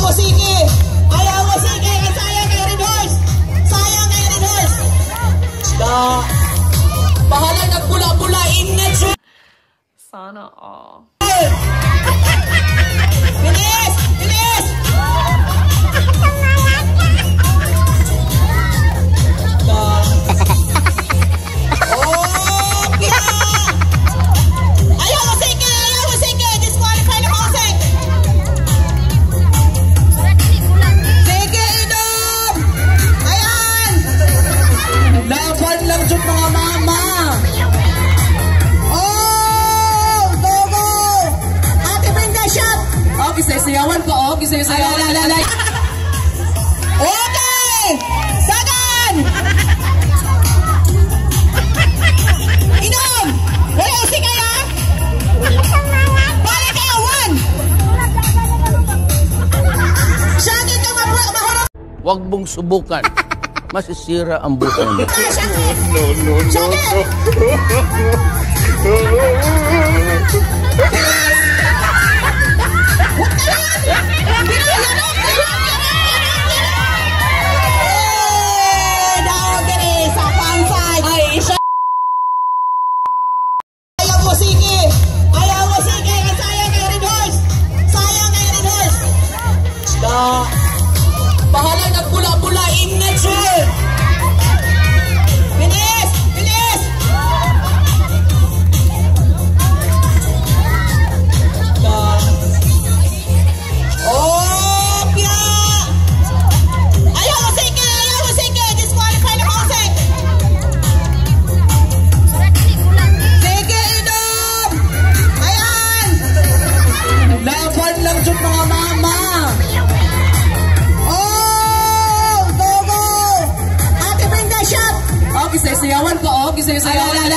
mo sige! Ayaw mo sige! Sayang kay Red Horse! Sayang kay Red Horse! Bahala nagbula-bula innet! Sana all. Bilis! Bilis! Sayawan ko, oh. Sayawan. Okay! Sagan! Inom! Wala usik kaya? Balik kayo, one! Shaggy ka mahulog! Huwag mong subukan. Masisira ang buhay mo. Bahala nagbula-bula innet siya! Bilis! Bilis! Oh, pia! Ayaw mo sige! Ayaw mo sige! Disqualify na mo sige! Sige, inom! Ayan! Laban lang dyan mga mama! Sayawan ko, oh. Sayawan.